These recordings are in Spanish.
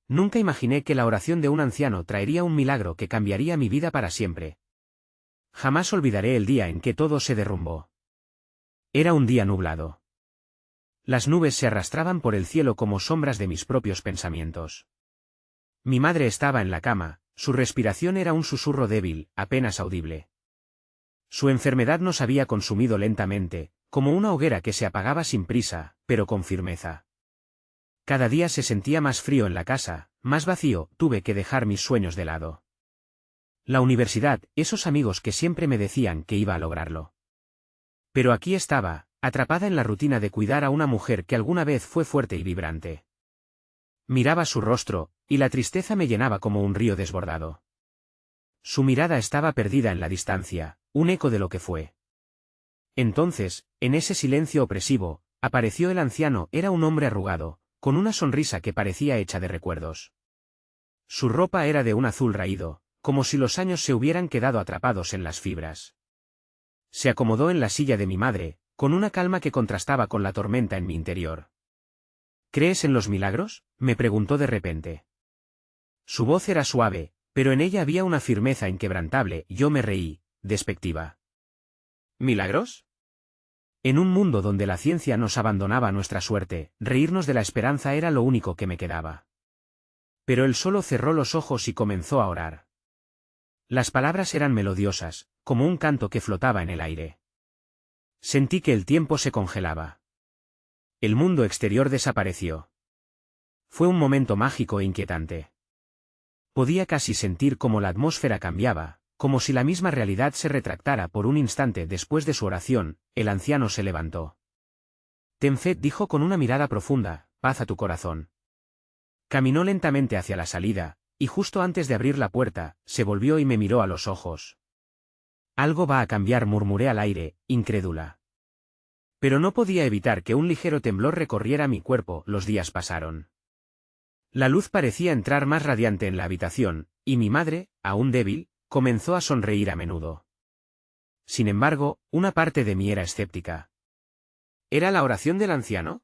Nunca imaginé que la oración de un anciano traería un milagro que cambiaría mi vida para siempre. Jamás olvidaré el día en que todo se derrumbó. Era un día nublado. Las nubes se arrastraban por el cielo como sombras de mis propios pensamientos. Mi madre estaba en la cama, su respiración era un susurro débil, apenas audible. Su enfermedad nos había consumido lentamente, como una hoguera que se apagaba sin prisa, pero con firmeza. Cada día se sentía más frío en la casa, más vacío, tuve que dejar mis sueños de lado. La universidad, esos amigos que siempre me decían que iba a lograrlo. Pero aquí estaba, atrapada en la rutina de cuidar a una mujer que alguna vez fue fuerte y vibrante. Miraba su rostro, y la tristeza me llenaba como un río desbordado. Su mirada estaba perdida en la distancia, un eco de lo que fue. Entonces, en ese silencio opresivo, apareció el anciano, era un hombre arrugado, con una sonrisa que parecía hecha de recuerdos. Su ropa era de un azul raído, como si los años se hubieran quedado atrapados en las fibras. Se acomodó en la silla de mi madre, con una calma que contrastaba con la tormenta en mi interior. ¿Crees en los milagros?, me preguntó de repente. Su voz era suave, pero en ella había una firmeza inquebrantable, y yo me reí, despectiva. ¿Milagros? En un mundo donde la ciencia nos abandonaba a nuestra suerte, reírnos de la esperanza era lo único que me quedaba. Pero él solo cerró los ojos y comenzó a orar. Las palabras eran melodiosas, como un canto que flotaba en el aire. Sentí que el tiempo se congelaba. El mundo exterior desapareció. Fue un momento mágico e inquietante. Podía casi sentir cómo la atmósfera cambiaba, como si la misma realidad se retractara por un instante después de su oración. El anciano se levantó. Ten fe, dijo con una mirada profunda, paz a tu corazón. Caminó lentamente hacia la salida, y justo antes de abrir la puerta, se volvió y me miró a los ojos. Algo va a cambiar, murmuré al aire, incrédula. Pero no podía evitar que un ligero temblor recorriera mi cuerpo. Los días pasaron. La luz parecía entrar más radiante en la habitación, y mi madre, aún débil, comenzó a sonreír a menudo. Sin embargo, una parte de mí era escéptica. ¿Era la oración del anciano?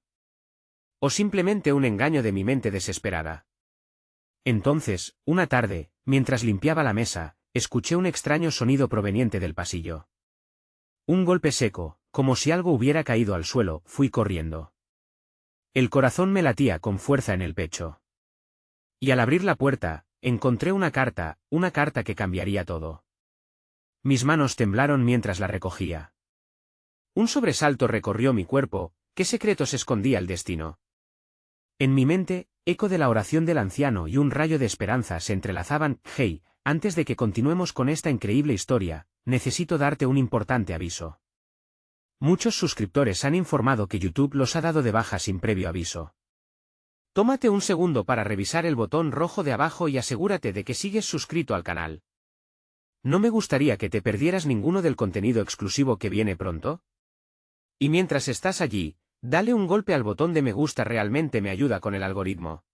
¿O simplemente un engaño de mi mente desesperada? Entonces, una tarde, mientras limpiaba la mesa, escuché un extraño sonido proveniente del pasillo. Un golpe seco, como si algo hubiera caído al suelo. Fui corriendo. El corazón me latía con fuerza en el pecho. Y al abrir la puerta, encontré una carta que cambiaría todo. Mis manos temblaron mientras la recogía. Un sobresalto recorrió mi cuerpo. ¿Qué secretos escondía el destino? En mi mente, eco de la oración del anciano y un rayo de esperanza se entrelazaban. Hey, antes de que continuemos con esta increíble historia, necesito darte un importante aviso. Muchos suscriptores han informado que YouTube los ha dado de baja sin previo aviso. Tómate un segundo para revisar el botón rojo de abajo y asegúrate de que sigues suscrito al canal. ¿No me gustaría que te perdieras ninguno del contenido exclusivo que viene pronto? Y mientras estás allí, dale un golpe al botón de me gusta, realmente me ayuda con el algoritmo.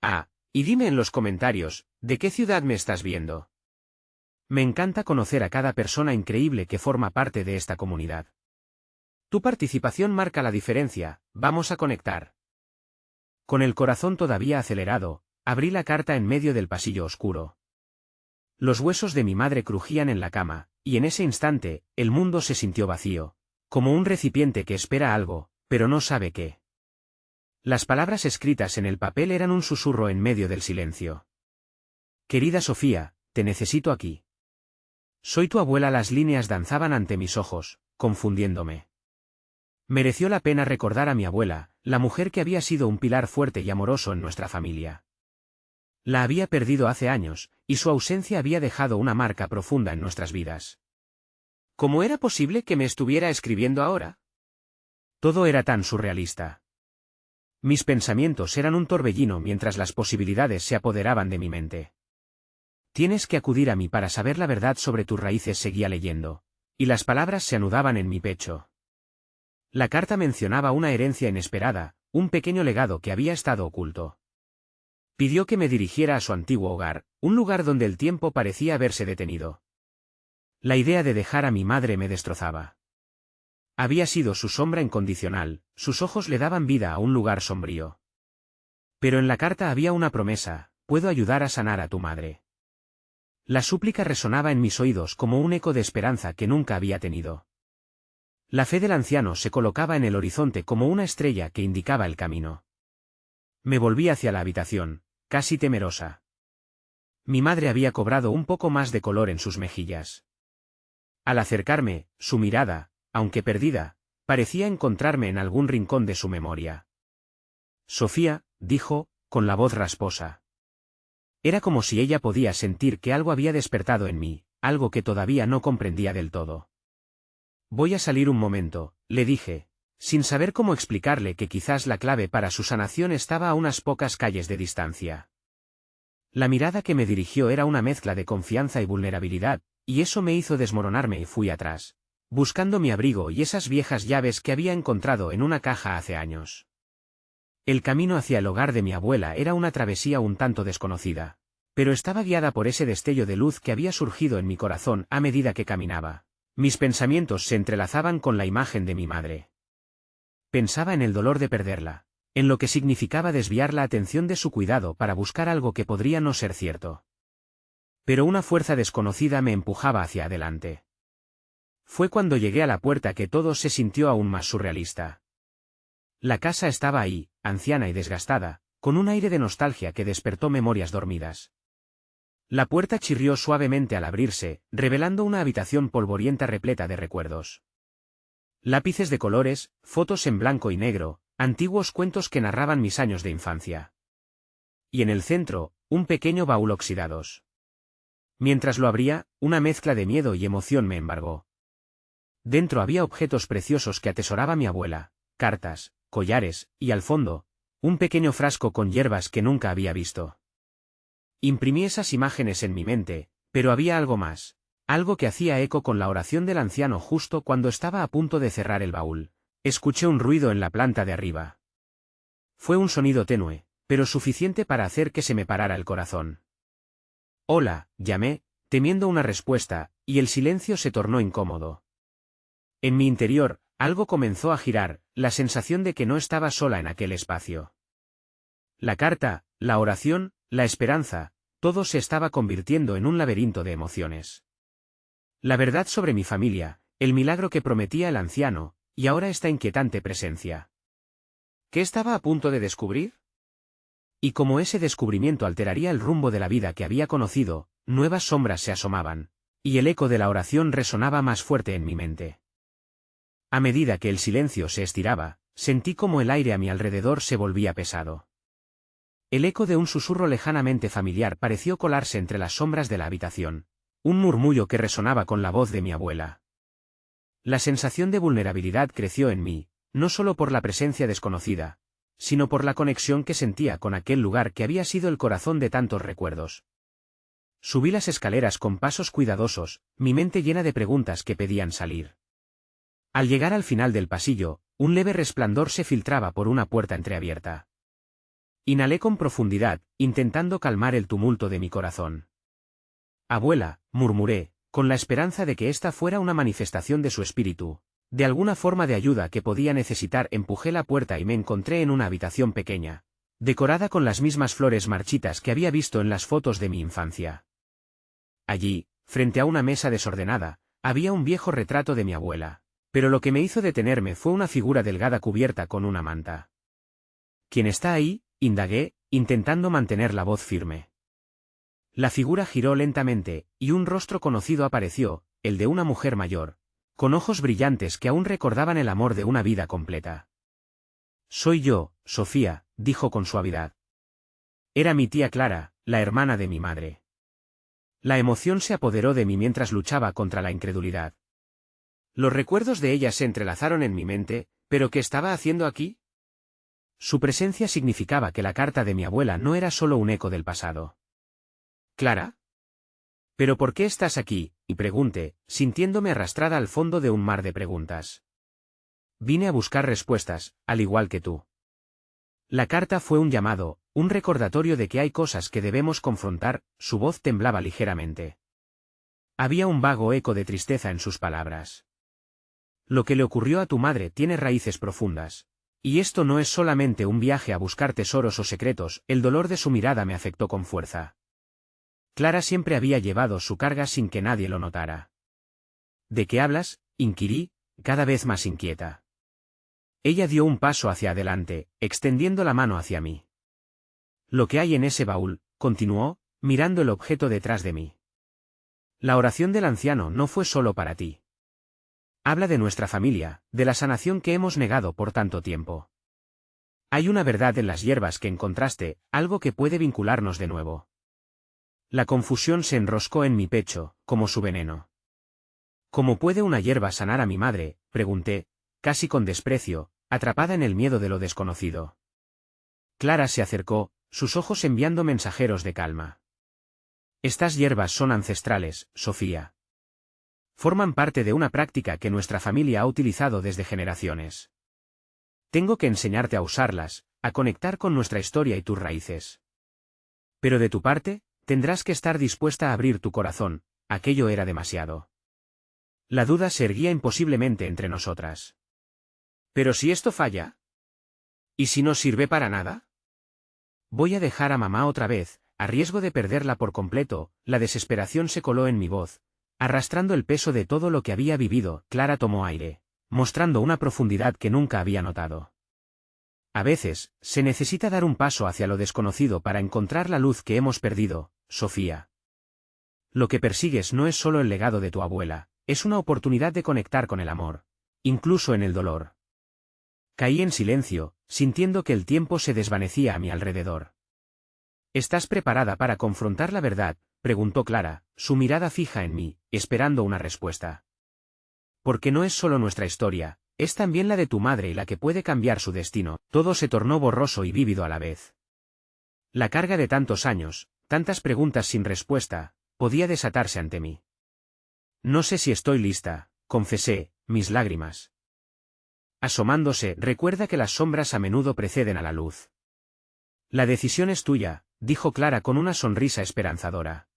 Ah, y dime en los comentarios, ¿de qué ciudad me estás viendo? Me encanta conocer a cada persona increíble que forma parte de esta comunidad. Tu participación marca la diferencia. Vamos a conectar. Con el corazón todavía acelerado, abrí la carta en medio del pasillo oscuro. Los huesos de mi madre crujían en la cama, y en ese instante, el mundo se sintió vacío, como un recipiente que espera algo, pero no sabe qué. Las palabras escritas en el papel eran un susurro en medio del silencio. Querida Sofía, te necesito aquí. Soy tu abuela. Las líneas danzaban ante mis ojos, confundiéndome. Mereció la pena recordar a mi abuela, la mujer que había sido un pilar fuerte y amoroso en nuestra familia. La había perdido hace años, y su ausencia había dejado una marca profunda en nuestras vidas. ¿Cómo era posible que me estuviera escribiendo ahora? Todo era tan surrealista. Mis pensamientos eran un torbellino mientras las posibilidades se apoderaban de mi mente. Tienes que acudir a mí para saber la verdad sobre tus raíces, seguía leyendo, y las palabras se anudaban en mi pecho. La carta mencionaba una herencia inesperada, un pequeño legado que había estado oculto. Pidió que me dirigiera a su antiguo hogar, un lugar donde el tiempo parecía haberse detenido. La idea de dejar a mi madre me destrozaba. Había sido su sombra incondicional, sus ojos le daban vida a un lugar sombrío. Pero en la carta había una promesa: puedo ayudar a sanar a tu madre. La súplica resonaba en mis oídos como un eco de esperanza que nunca había tenido. La fe del anciano se colocaba en el horizonte como una estrella que indicaba el camino. Me volví hacia la habitación, casi temerosa. Mi madre había cobrado un poco más de color en sus mejillas. Al acercarme, su mirada, aunque perdida, parecía encontrarme en algún rincón de su memoria. Sofía, dijo, con la voz rasposa. Era como si ella podía sentir que algo había despertado en mí, algo que todavía no comprendía del todo. Voy a salir un momento, le dije, sin saber cómo explicarle que quizás la clave para su sanación estaba a unas pocas calles de distancia. La mirada que me dirigió era una mezcla de confianza y vulnerabilidad, y eso me hizo desmoronarme y fui atrás, buscando mi abrigo y esas viejas llaves que había encontrado en una caja hace años. El camino hacia el hogar de mi abuela era una travesía un tanto desconocida, pero estaba guiada por ese destello de luz que había surgido en mi corazón a medida que caminaba. Mis pensamientos se entrelazaban con la imagen de mi madre. Pensaba en el dolor de perderla, en lo que significaba desviar la atención de su cuidado para buscar algo que podría no ser cierto. Pero una fuerza desconocida me empujaba hacia adelante. Fue cuando llegué a la puerta que todo se sintió aún más surrealista. La casa estaba ahí, anciana y desgastada, con un aire de nostalgia que despertó memorias dormidas. La puerta chirrió suavemente al abrirse, revelando una habitación polvorienta repleta de recuerdos. Lápices de colores, fotos en blanco y negro, antiguos cuentos que narraban mis años de infancia. Y en el centro, un pequeño baúl oxidados. Mientras lo abría, una mezcla de miedo y emoción me embargó. Dentro había objetos preciosos que atesoraba mi abuela, cartas, collares, y al fondo, un pequeño frasco con hierbas que nunca había visto. Imprimí esas imágenes en mi mente, pero había algo más, algo que hacía eco con la oración del anciano justo cuando estaba a punto de cerrar el baúl. Escuché un ruido en la planta de arriba. Fue un sonido tenue, pero suficiente para hacer que se me parara el corazón. Hola, llamé, temiendo una respuesta, y el silencio se tornó incómodo. En mi interior, algo comenzó a girar, la sensación de que no estaba sola en aquel espacio. La carta, la oración, la esperanza, todo se estaba convirtiendo en un laberinto de emociones. La verdad sobre mi familia, el milagro que prometía el anciano, y ahora esta inquietante presencia. ¿Qué estaba a punto de descubrir? Y como ese descubrimiento alteraría el rumbo de la vida que había conocido, nuevas sombras se asomaban, y el eco de la oración resonaba más fuerte en mi mente. A medida que el silencio se estiraba, sentí como el aire a mi alrededor se volvía pesado. El eco de un susurro lejanamente familiar pareció colarse entre las sombras de la habitación, un murmullo que resonaba con la voz de mi abuela. La sensación de vulnerabilidad creció en mí, no solo por la presencia desconocida, sino por la conexión que sentía con aquel lugar que había sido el corazón de tantos recuerdos. Subí las escaleras con pasos cuidadosos, mi mente llena de preguntas que pedían salir. Al llegar al final del pasillo, un leve resplandor se filtraba por una puerta entreabierta. Inhalé con profundidad, intentando calmar el tumulto de mi corazón. Abuela, murmuré, con la esperanza de que esta fuera una manifestación de su espíritu. De alguna forma de ayuda que podía necesitar. Empujé la puerta y me encontré en una habitación pequeña, decorada con las mismas flores marchitas que había visto en las fotos de mi infancia. Allí, frente a una mesa desordenada, había un viejo retrato de mi abuela, pero lo que me hizo detenerme fue una figura delgada cubierta con una manta. ¿Quién está ahí?, indagué, intentando mantener la voz firme. La figura giró lentamente, y un rostro conocido apareció, el de una mujer mayor, con ojos brillantes que aún recordaban el amor de una vida completa. Soy yo, Sofía, dijo con suavidad. Era mi tía Clara, la hermana de mi madre. La emoción se apoderó de mí mientras luchaba contra la incredulidad. Los recuerdos de ella se entrelazaron en mi mente, ¿pero qué estaba haciendo aquí? Su presencia significaba que la carta de mi abuela no era solo un eco del pasado. ¿Clara? ¿Pero por qué estás aquí?, y pregunté, sintiéndome arrastrada al fondo de un mar de preguntas. Vine a buscar respuestas, al igual que tú. La carta fue un llamado, un recordatorio de que hay cosas que debemos confrontar. Su voz temblaba ligeramente. Había un vago eco de tristeza en sus palabras. Lo que le ocurrió a tu madre tiene raíces profundas. Y esto no es solamente un viaje a buscar tesoros o secretos, el dolor de su mirada me afectó con fuerza. Clara siempre había llevado su carga sin que nadie lo notara. ¿De qué hablas?, inquirí, cada vez más inquieta. Ella dio un paso hacia adelante, extendiendo la mano hacia mí. Lo que hay en ese baúl, continuó, mirando el objeto detrás de mí. La oración del anciano no fue solo para ti. Habla de nuestra familia, de la sanación que hemos negado por tanto tiempo. Hay una verdad en las hierbas que encontraste, algo que puede vincularnos de nuevo. La confusión se enroscó en mi pecho, como su veneno. ¿Cómo puede una hierba sanar a mi madre?, pregunté, casi con desprecio, atrapada en el miedo de lo desconocido. Clara se acercó, sus ojos enviando mensajeros de calma. Estas hierbas son ancestrales, Sofía. Forman parte de una práctica que nuestra familia ha utilizado desde generaciones. Tengo que enseñarte a usarlas, a conectar con nuestra historia y tus raíces. Pero de tu parte, tendrás que estar dispuesta a abrir tu corazón, aquello era demasiado. La duda se erguía imposiblemente entre nosotras. ¿Pero si esto falla? ¿Y si no sirve para nada? Voy a dejar a mamá otra vez, a riesgo de perderla por completo. La desesperación se coló en mi voz, arrastrando el peso de todo lo que había vivido. Clara tomó aire, mostrando una profundidad que nunca había notado. A veces, se necesita dar un paso hacia lo desconocido para encontrar la luz que hemos perdido, Sofía. Lo que persigues no es solo el legado de tu abuela, es una oportunidad de conectar con el amor, incluso en el dolor. Caí en silencio, sintiendo que el tiempo se desvanecía a mi alrededor. ¿Estás preparada para confrontar la verdad?, preguntó Clara, su mirada fija en mí, esperando una respuesta. Porque no es solo nuestra historia, es también la de tu madre y la que puede cambiar su destino. Todo se tornó borroso y vívido a la vez. La carga de tantos años, tantas preguntas sin respuesta, podía desatarse ante mí. No sé si estoy lista, confesé, mis lágrimas. Asomándose, recuerda que las sombras a menudo preceden a la luz. La decisión es tuya, dijo Clara con una sonrisa esperanzadora.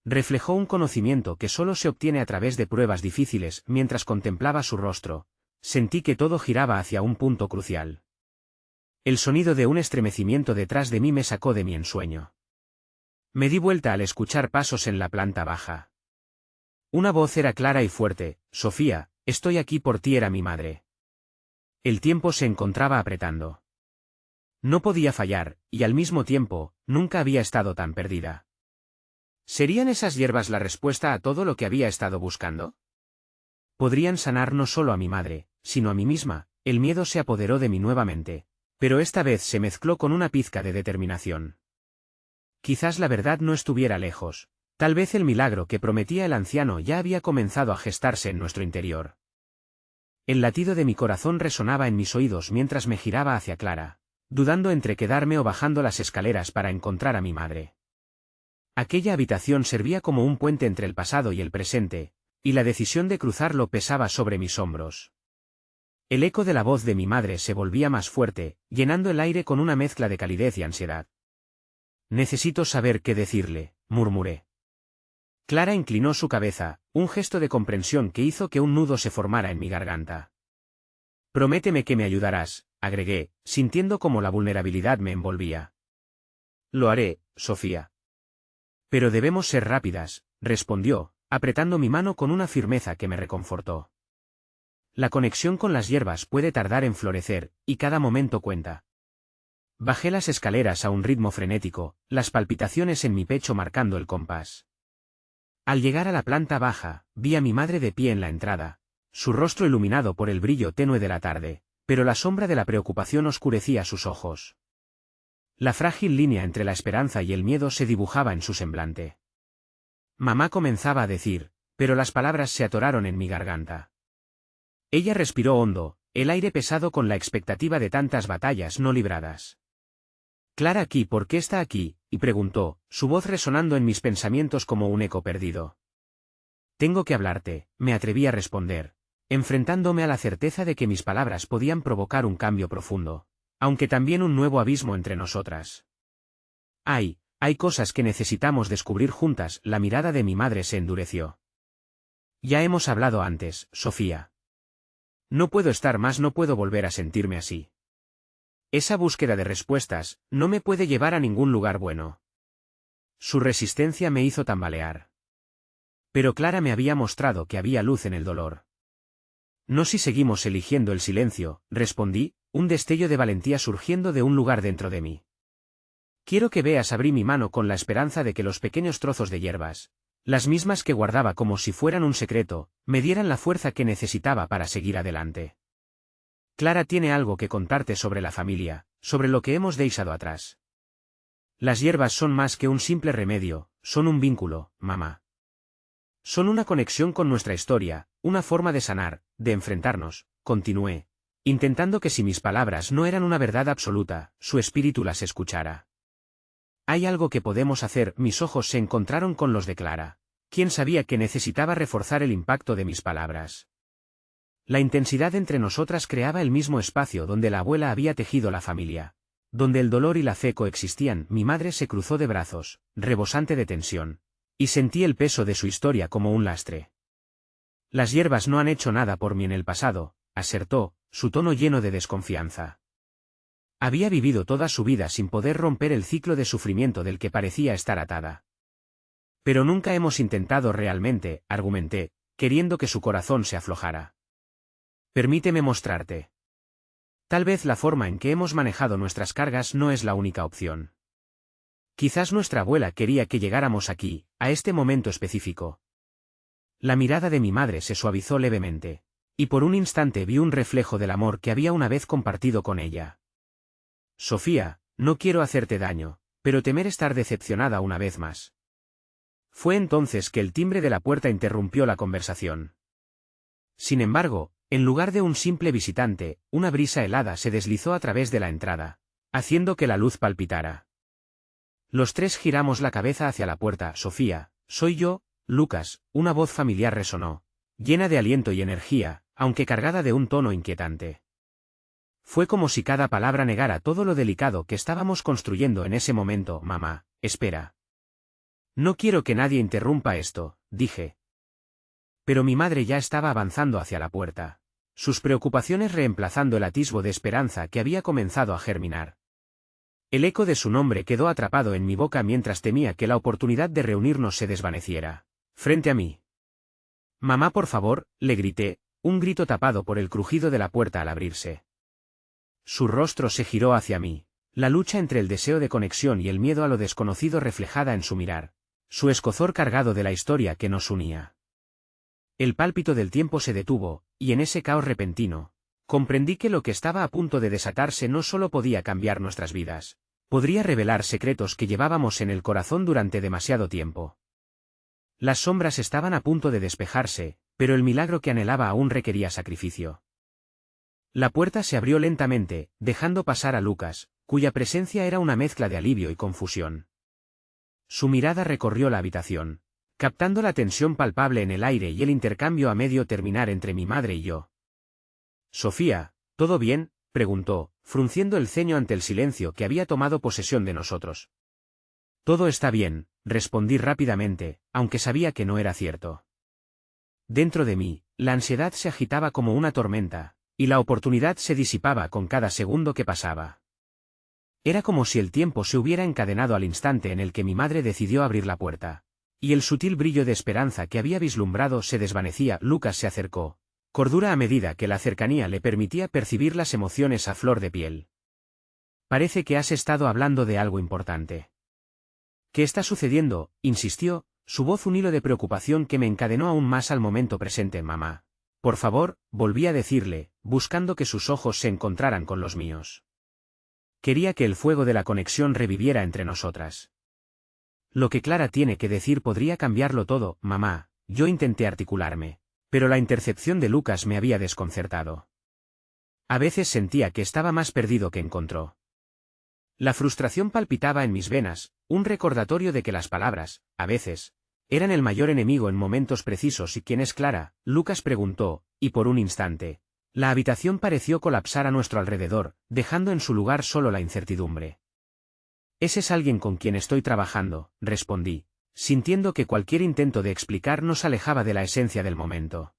Reflejó un conocimiento que solo se obtiene a través de pruebas difíciles. Mientras contemplaba su rostro, sentí que todo giraba hacia un punto crucial. El sonido de un estremecimiento detrás de mí me sacó de mi ensueño. Me di vuelta al escuchar pasos en la planta baja. Una voz era clara y fuerte: Sofía, estoy aquí por ti. Era mi madre. El tiempo se encontraba apretando. No podía fallar, y al mismo tiempo, nunca había estado tan perdida. ¿Serían esas hierbas la respuesta a todo lo que había estado buscando? Podrían sanar no solo a mi madre, sino a mí misma. El miedo se apoderó de mí nuevamente, pero esta vez se mezcló con una pizca de determinación. Quizás la verdad no estuviera lejos, tal vez el milagro que prometía el anciano ya había comenzado a gestarse en nuestro interior. El latido de mi corazón resonaba en mis oídos mientras me giraba hacia Clara, dudando entre quedarme o bajando las escaleras para encontrar a mi madre. Aquella habitación servía como un puente entre el pasado y el presente, y la decisión de cruzarlo pesaba sobre mis hombros. El eco de la voz de mi madre se volvía más fuerte, llenando el aire con una mezcla de calidez y ansiedad. Necesito saber qué decirle, murmuré. Clara inclinó su cabeza, un gesto de comprensión que hizo que un nudo se formara en mi garganta. Prométeme que me ayudarás, agregué, sintiendo cómo la vulnerabilidad me envolvía. Lo haré, Sofía. Pero debemos ser rápidas, respondió, apretando mi mano con una firmeza que me reconfortó. La conexión con las hierbas puede tardar en florecer, y cada momento cuenta. Bajé las escaleras a un ritmo frenético, las palpitaciones en mi pecho marcando el compás. Al llegar a la planta baja, vi a mi madre de pie en la entrada, su rostro iluminado por el brillo tenue de la tarde, pero la sombra de la preocupación oscurecía sus ojos. La frágil línea entre la esperanza y el miedo se dibujaba en su semblante. Mamá comenzaba a decir, pero las palabras se atoraron en mi garganta. Ella respiró hondo, el aire pesado con la expectativa de tantas batallas no libradas. Clara aquí, ¿por qué está aquí?, y preguntó, su voz resonando en mis pensamientos como un eco perdido. Tengo que hablarte, me atreví a responder, enfrentándome a la certeza de que mis palabras podían provocar un cambio profundo, aunque también un nuevo abismo entre nosotras. Hay cosas que necesitamos descubrir juntas. La mirada de mi madre se endureció. Ya hemos hablado antes, Sofía. No puedo estar más, no puedo volver a sentirme así. Esa búsqueda de respuestas no me puede llevar a ningún lugar bueno. Su resistencia me hizo tambalear. Pero Clara me había mostrado que había luz en el dolor. No si seguimos eligiendo el silencio, respondí, un destello de valentía surgiendo de un lugar dentro de mí. Quiero que veas, abrí mi mano con la esperanza de que los pequeños trozos de hierbas, las mismas que guardaba como si fueran un secreto, me dieran la fuerza que necesitaba para seguir adelante. Clara tiene algo que contarte sobre la familia, sobre lo que hemos dejado atrás. Las hierbas son más que un simple remedio, son un vínculo, mamá. Son una conexión con nuestra historia, una forma de sanar, de enfrentarnos, continué, intentando que si mis palabras no eran una verdad absoluta, su espíritu las escuchara. Hay algo que podemos hacer, mis ojos se encontraron con los de Clara. ¿Quién sabía que necesitaba reforzar el impacto de mis palabras? La intensidad entre nosotras creaba el mismo espacio donde la abuela había tejido la familia. Donde el dolor y la fe coexistían, mi madre se cruzó de brazos, rebosante de tensión. Y sentí el peso de su historia como un lastre. Las hierbas no han hecho nada por mí en el pasado, asertó, su tono lleno de desconfianza. Había vivido toda su vida sin poder romper el ciclo de sufrimiento del que parecía estar atada. Pero nunca hemos intentado realmente, argumenté, queriendo que su corazón se aflojara. Permíteme mostrarte. Tal vez la forma en que hemos manejado nuestras cargas no es la única opción. Quizás nuestra abuela quería que llegáramos aquí, a este momento específico. La mirada de mi madre se suavizó levemente, y por un instante vi un reflejo del amor que había una vez compartido con ella. Sofía, no quiero hacerte daño, pero temer estar decepcionada una vez más. Fue entonces que el timbre de la puerta interrumpió la conversación. Sin embargo, en lugar de un simple visitante, una brisa helada se deslizó a través de la entrada, haciendo que la luz palpitara. Los tres giramos la cabeza hacia la puerta. Sofía, soy yo, Lucas, una voz familiar resonó, llena de aliento y energía, aunque cargada de un tono inquietante. Fue como si cada palabra negara todo lo delicado que estábamos construyendo en ese momento. Mamá, espera. No quiero que nadie interrumpa esto, dije. Pero mi madre ya estaba avanzando hacia la puerta, sus preocupaciones reemplazando el atisbo de esperanza que había comenzado a germinar. El eco de su nombre quedó atrapado en mi boca mientras temía que la oportunidad de reunirnos se desvaneciera, frente a mí. Mamá, por favor, le grité, un grito tapado por el crujido de la puerta al abrirse. Su rostro se giró hacia mí, la lucha entre el deseo de conexión y el miedo a lo desconocido reflejada en su mirar, su escozor cargado de la historia que nos unía. El pálpito del tiempo se detuvo, y en ese caos repentino, comprendí que lo que estaba a punto de desatarse no solo podía cambiar nuestras vidas, podría revelar secretos que llevábamos en el corazón durante demasiado tiempo. Las sombras estaban a punto de despejarse, pero el milagro que anhelaba aún requería sacrificio. La puerta se abrió lentamente, dejando pasar a Lucas, cuya presencia era una mezcla de alivio y confusión. Su mirada recorrió la habitación, captando la tensión palpable en el aire y el intercambio a medio terminar entre mi madre y yo. Sofía, ¿todo bien?, preguntó, frunciendo el ceño ante el silencio que había tomado posesión de nosotros. Todo está bien, respondí rápidamente, aunque sabía que no era cierto. Dentro de mí, la ansiedad se agitaba como una tormenta, y la oportunidad se disipaba con cada segundo que pasaba. Era como si el tiempo se hubiera encadenado al instante en el que mi madre decidió abrir la puerta, y el sutil brillo de esperanza que había vislumbrado se desvanecía. Lucas se acercó, cordura a medida que la cercanía le permitía percibir las emociones a flor de piel. Parece que has estado hablando de algo importante. ¿Qué está sucediendo?, insistió, su voz un hilo de preocupación que me encadenó aún más al momento presente. Mamá, por favor, volví a decirle, buscando que sus ojos se encontraran con los míos. Quería que el fuego de la conexión reviviera entre nosotras. Lo que Clara tiene que decir podría cambiarlo todo. Mamá, yo intenté articularme, pero la intercepción de Lucas me había desconcertado. A veces sentía que estaba más perdido que encontró. La frustración palpitaba en mis venas, un recordatorio de que las palabras, a veces, eran el mayor enemigo en momentos precisos. ¿Y quién es Clara?, Lucas preguntó, y por un instante, la habitación pareció colapsar a nuestro alrededor, dejando en su lugar solo la incertidumbre. Ese es alguien con quien estoy trabajando, respondí, sintiendo que cualquier intento de explicar nos alejaba de la esencia del momento.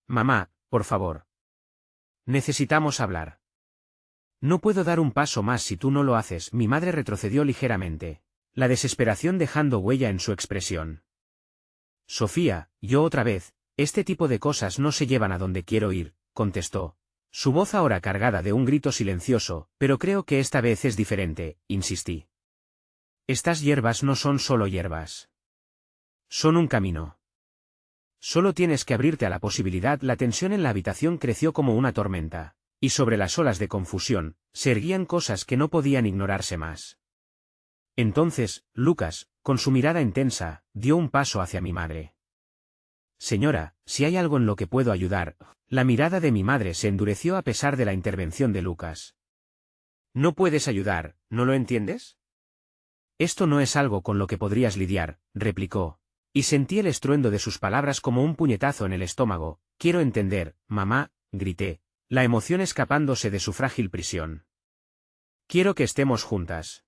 Mamá, por favor. Necesitamos hablar. No puedo dar un paso más si tú no lo haces. Mi madre retrocedió ligeramente, la desesperación dejando huella en su expresión. Sofía, yo otra vez, este tipo de cosas no se llevan a donde quiero ir, contestó. Su voz ahora cargada de un grito silencioso, pero creo que esta vez es diferente, insistí. Estas hierbas no son solo hierbas. Son un camino. Solo tienes que abrirte a la posibilidad. La tensión en la habitación creció como una tormenta, y sobre las olas de confusión, se erguían cosas que no podían ignorarse más. Entonces, Lucas, con su mirada intensa, dio un paso hacia mi madre. Señora, si hay algo en lo que puedo ayudar. La mirada de mi madre se endureció a pesar de la intervención de Lucas. No puedes ayudar, ¿no lo entiendes? Esto no es algo con lo que podrías lidiar, replicó, y sentí el estruendo de sus palabras como un puñetazo en el estómago. Quiero entender, mamá, grité, la emoción escapándose de su frágil prisión. Quiero que estemos juntas.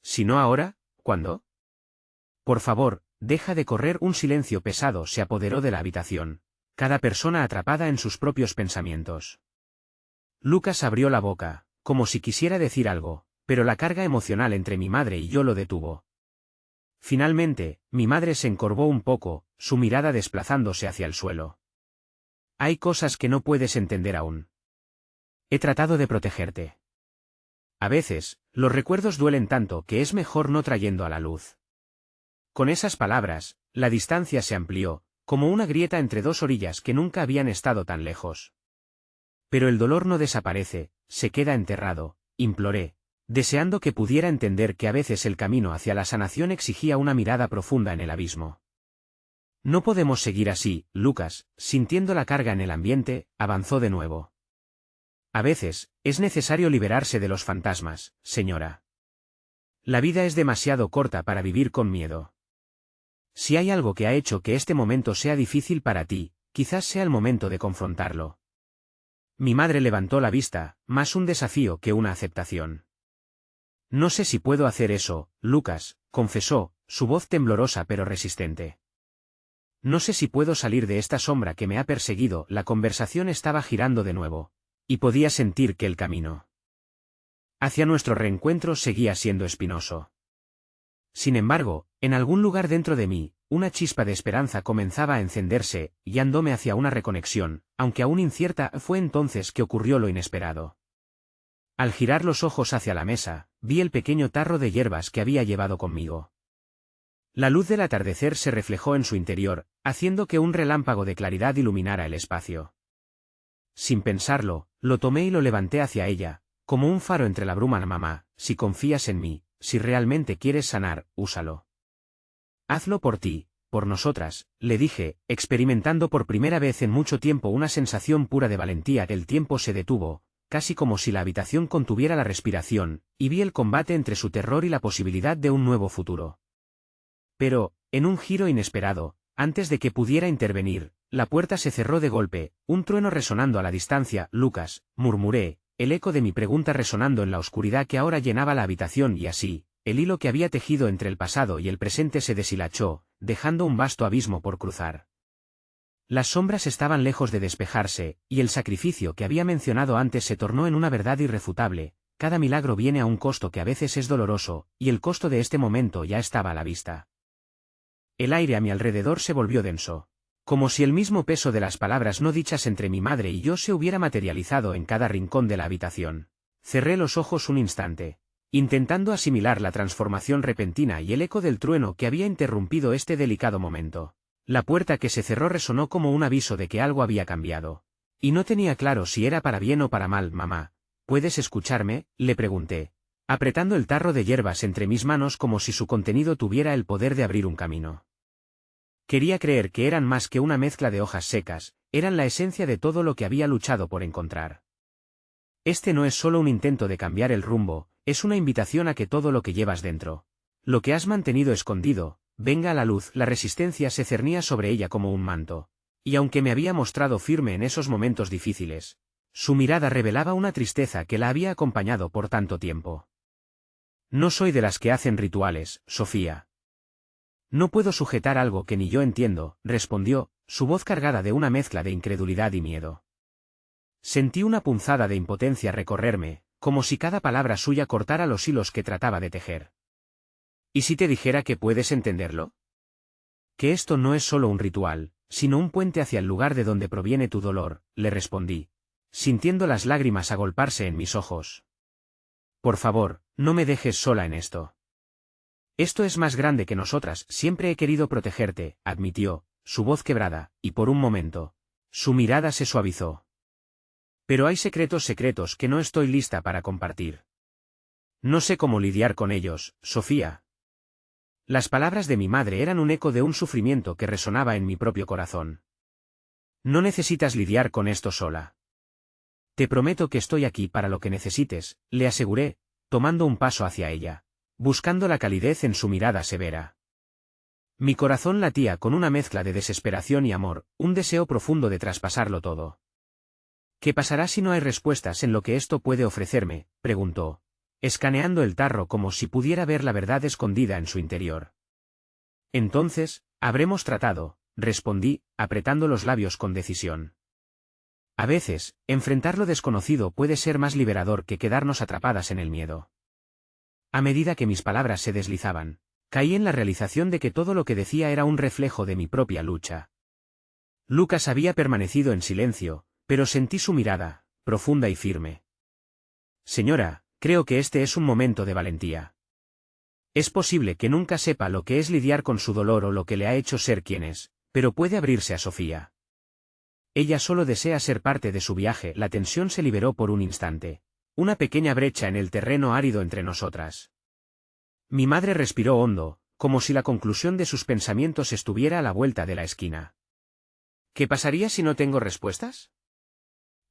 Si no ahora, ¿cuándo? Por favor, deja de correr. Un silencio pesado se apoderó de la habitación, cada persona atrapada en sus propios pensamientos. Lucas abrió la boca, como si quisiera decir algo, pero la carga emocional entre mi madre y yo lo detuvo. Finalmente, mi madre se encorvó un poco, su mirada desplazándose hacia el suelo. Hay cosas que no puedes entender aún. He tratado de protegerte. A veces, los recuerdos duelen tanto que es mejor no trayendo a la luz. Con esas palabras, la distancia se amplió, como una grieta entre dos orillas que nunca habían estado tan lejos. Pero el dolor no desaparece, se queda enterrado, imploré, deseando que pudiera entender que a veces el camino hacia la sanación exigía una mirada profunda en el abismo. No podemos seguir así. Lucas, sintiendo la carga en el ambiente, avanzó de nuevo. A veces, es necesario liberarse de los fantasmas, señora. La vida es demasiado corta para vivir con miedo. Si hay algo que ha hecho que este momento sea difícil para ti, quizás sea el momento de confrontarlo. Mi madre levantó la vista, más un desafío que una aceptación. No sé si puedo hacer eso, Lucas, confesó, su voz temblorosa pero resistente. No sé si puedo salir de esta sombra que me ha perseguido. La conversación estaba girando de nuevo, y podía sentir que el camino hacia nuestro reencuentro seguía siendo espinoso. Sin embargo, en algún lugar dentro de mí, una chispa de esperanza comenzaba a encenderse, guiándome hacia una reconexión, aunque aún incierta. Fue entonces que ocurrió lo inesperado. Al girar los ojos hacia la mesa, vi el pequeño tarro de hierbas que había llevado conmigo. La luz del atardecer se reflejó en su interior, haciendo que un relámpago de claridad iluminara el espacio. Sin pensarlo, lo tomé y lo levanté hacia ella, como un faro entre la bruma. Mamá, si confías en mí, si realmente quieres sanar, úsalo. Hazlo por ti, por nosotras, le dije, experimentando por primera vez en mucho tiempo una sensación pura de valentía. El tiempo se detuvo, casi como si la habitación contuviera la respiración, y vi el combate entre su terror y la posibilidad de un nuevo futuro. Pero, en un giro inesperado, antes de que pudiera intervenir, la puerta se cerró de golpe, un trueno resonando a la distancia. Lucas, murmuré, el eco de mi pregunta resonando en la oscuridad que ahora llenaba la habitación. Y así, el hilo que había tejido entre el pasado y el presente se deshilachó, dejando un vasto abismo por cruzar. Las sombras estaban lejos de despejarse, y el sacrificio que había mencionado antes se tornó en una verdad irrefutable. Cada milagro viene a un costo que a veces es doloroso, y el costo de este momento ya estaba a la vista. El aire a mi alrededor se volvió denso, como si el mismo peso de las palabras no dichas entre mi madre y yo se hubiera materializado en cada rincón de la habitación. Cerré los ojos un instante, intentando asimilar la transformación repentina y el eco del trueno que había interrumpido este delicado momento. La puerta que se cerró resonó como un aviso de que algo había cambiado. Y no tenía claro si era para bien o para mal. Mamá, ¿puedes escucharme?, le pregunté, apretando el tarro de hierbas entre mis manos como si su contenido tuviera el poder de abrir un camino. Quería creer que eran más que una mezcla de hojas secas, eran la esencia de todo lo que había luchado por encontrar. Este no es solo un intento de cambiar el rumbo, es una invitación a que todo lo que llevas dentro, lo que has mantenido escondido, venga a la luz. La resistencia se cernía sobre ella como un manto, y aunque me había mostrado firme en esos momentos difíciles, su mirada revelaba una tristeza que la había acompañado por tanto tiempo. No soy de las que hacen rituales, Sofía. No puedo sujetar algo que ni yo entiendo, respondió, su voz cargada de una mezcla de incredulidad y miedo. Sentí una punzada de impotencia recorrerme, como si cada palabra suya cortara los hilos que trataba de tejer. ¿Y si te dijera que puedes entenderlo? Que esto no es solo un ritual, sino un puente hacia el lugar de donde proviene tu dolor, le respondí, sintiendo las lágrimas agolparse en mis ojos. Por favor, no me dejes sola en esto. Esto es más grande que nosotras, siempre he querido protegerte, admitió, su voz quebrada, y por un momento, su mirada se suavizó. Pero hay secretos que no estoy lista para compartir. No sé cómo lidiar con ellos, Sofía. Las palabras de mi madre eran un eco de un sufrimiento que resonaba en mi propio corazón. No necesitas lidiar con esto sola. Te prometo que estoy aquí para lo que necesites, le aseguré, tomando un paso hacia ella, buscando la calidez en su mirada severa. Mi corazón latía con una mezcla de desesperación y amor, un deseo profundo de traspasarlo todo. ¿Qué pasará si no hay respuestas en lo que esto puede ofrecerme?, preguntó, escaneando el tarro como si pudiera ver la verdad escondida en su interior. Entonces, habremos tratado, respondí, apretando los labios con decisión. A veces, enfrentar lo desconocido puede ser más liberador que quedarnos atrapadas en el miedo. A medida que mis palabras se deslizaban, caí en la realización de que todo lo que decía era un reflejo de mi propia lucha. Lucas había permanecido en silencio, pero sentí su mirada, profunda y firme. Señora, creo que este es un momento de valentía. Es posible que nunca sepa lo que es lidiar con su dolor o lo que le ha hecho ser quien es, pero puede abrirse a Sofía. Ella solo desea ser parte de su viaje. La tensión se liberó por un instante. Una pequeña brecha en el terreno árido entre nosotras. Mi madre respiró hondo, como si la conclusión de sus pensamientos estuviera a la vuelta de la esquina. ¿Qué pasaría si no tengo respuestas?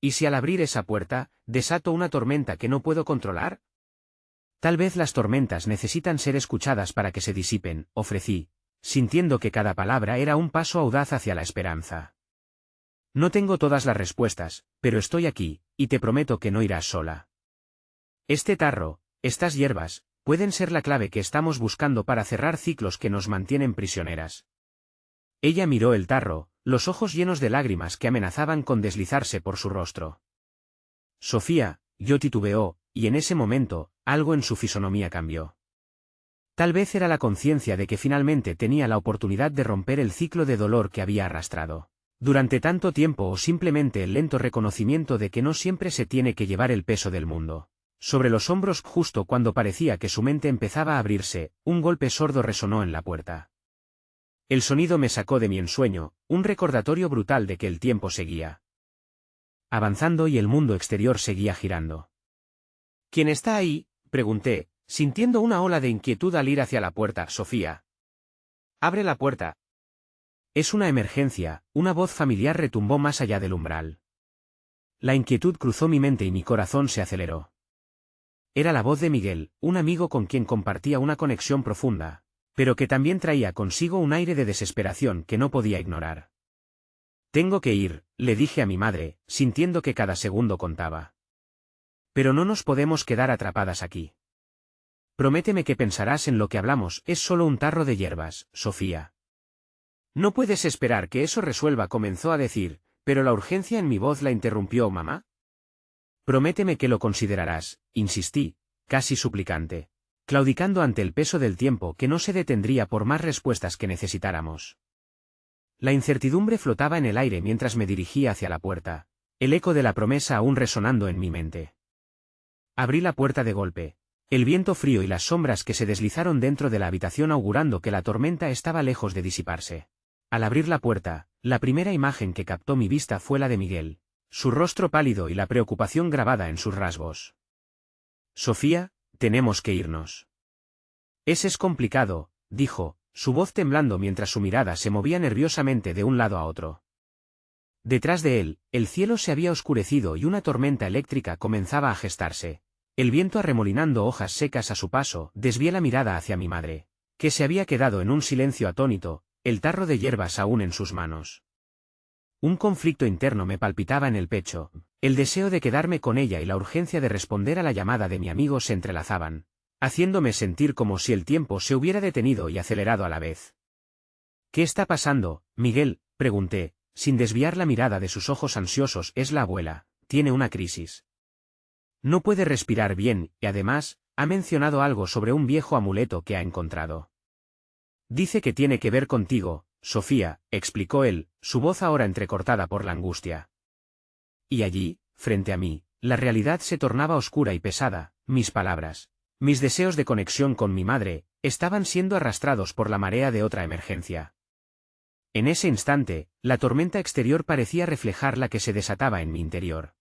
¿Y si al abrir esa puerta, desato una tormenta que no puedo controlar? Tal vez las tormentas necesitan ser escuchadas para que se disipen, ofrecí, sintiendo que cada palabra era un paso audaz hacia la esperanza. No tengo todas las respuestas, pero estoy aquí, y te prometo que no irás sola. Este tarro, estas hierbas, pueden ser la clave que estamos buscando para cerrar ciclos que nos mantienen prisioneras. Ella miró el tarro, los ojos llenos de lágrimas que amenazaban con deslizarse por su rostro. Sofía, yo titubeó, y en ese momento, algo en su fisonomía cambió. Tal vez era la conciencia de que finalmente tenía la oportunidad de romper el ciclo de dolor que había arrastrado durante tanto tiempo, o simplemente el lento reconocimiento de que no siempre se tiene que llevar el peso del mundo sobre los hombros. Justo cuando parecía que su mente empezaba a abrirse, un golpe sordo resonó en la puerta. El sonido me sacó de mi ensueño, un recordatorio brutal de que el tiempo seguía avanzando y el mundo exterior seguía girando. ¿Quién está ahí?, pregunté, sintiendo una ola de inquietud al ir hacia la puerta. Sofía. Abre la puerta. Es una emergencia, una voz familiar retumbó más allá del umbral. La inquietud cruzó mi mente y mi corazón se aceleró. Era la voz de Miguel, un amigo con quien compartía una conexión profunda, pero que también traía consigo un aire de desesperación que no podía ignorar. Tengo que ir, le dije a mi madre, sintiendo que cada segundo contaba. Pero no nos podemos quedar atrapadas aquí. Prométeme que pensarás en lo que hablamos. Es solo un tarro de hierbas, Sofía. No puedes esperar que eso resuelva, comenzó a decir, pero la urgencia en mi voz la interrumpió. Mamá. Prométeme que lo considerarás, insistí, casi suplicante, claudicando ante el peso del tiempo que no se detendría por más respuestas que necesitáramos. La incertidumbre flotaba en el aire mientras me dirigía hacia la puerta, el eco de la promesa aún resonando en mi mente. Abrí la puerta de golpe, el viento frío y las sombras que se deslizaron dentro de la habitación augurando que la tormenta estaba lejos de disiparse. Al abrir la puerta, la primera imagen que captó mi vista fue la de Miguel, su rostro pálido y la preocupación grabada en sus rasgos. Sofía, tenemos que irnos. Es complicado, dijo, su voz temblando mientras su mirada se movía nerviosamente de un lado a otro. Detrás de él, el cielo se había oscurecido y una tormenta eléctrica comenzaba a gestarse. El viento arremolinando hojas secas a su paso, desvié la mirada hacia mi madre, que se había quedado en un silencio atónito, el tarro de hierbas aún en sus manos. Un conflicto interno me palpitaba en el pecho, el deseo de quedarme con ella y la urgencia de responder a la llamada de mi amigo se entrelazaban, haciéndome sentir como si el tiempo se hubiera detenido y acelerado a la vez. ¿Qué está pasando, Miguel?, pregunté, sin desviar la mirada de sus ojos ansiosos. Es la abuela, tiene una crisis. No puede respirar bien, y además, ha mencionado algo sobre un viejo amuleto que ha encontrado. Dice que tiene que ver contigo, Sofía, explicó él, su voz ahora entrecortada por la angustia. Y allí, frente a mí, la realidad se tornaba oscura y pesada, mis palabras, mis deseos de conexión con mi madre, estaban siendo arrastrados por la marea de otra emergencia. En ese instante, la tormenta exterior parecía reflejar la que se desataba en mi interior.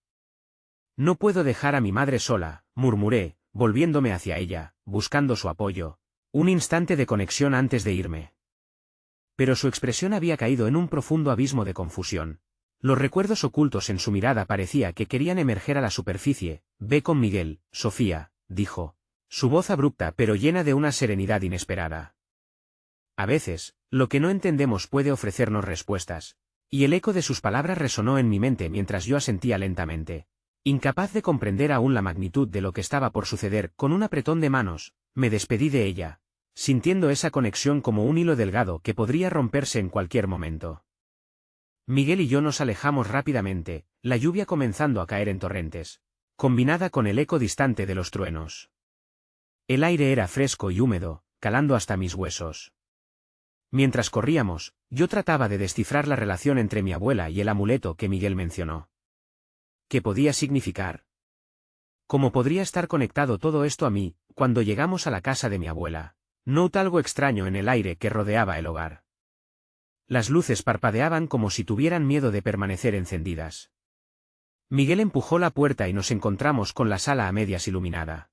No puedo dejar a mi madre sola, murmuré, volviéndome hacia ella, buscando su apoyo. Un instante de conexión antes de irme. Pero su expresión había caído en un profundo abismo de confusión. Los recuerdos ocultos en su mirada parecía que querían emerger a la superficie. Ve con Miguel, Sofía, dijo. Su voz abrupta pero llena de una serenidad inesperada. A veces, lo que no entendemos puede ofrecernos respuestas. Y el eco de sus palabras resonó en mi mente mientras yo asentía lentamente. Incapaz de comprender aún la magnitud de lo que estaba por suceder, con un apretón de manos, me despedí de ella, sintiendo esa conexión como un hilo delgado que podría romperse en cualquier momento. Miguel y yo nos alejamos rápidamente, la lluvia comenzando a caer en torrentes, combinada con el eco distante de los truenos. El aire era fresco y húmedo, calando hasta mis huesos. Mientras corríamos, yo trataba de descifrar la relación entre mi abuela y el amuleto que Miguel mencionó. ¿Qué podía significar? ¿Cómo podría estar conectado todo esto a mí, cuando llegamos a la casa de mi abuela? Noté algo extraño en el aire que rodeaba el hogar. Las luces parpadeaban como si tuvieran miedo de permanecer encendidas. Miguel empujó la puerta y nos encontramos con la sala a medias iluminada.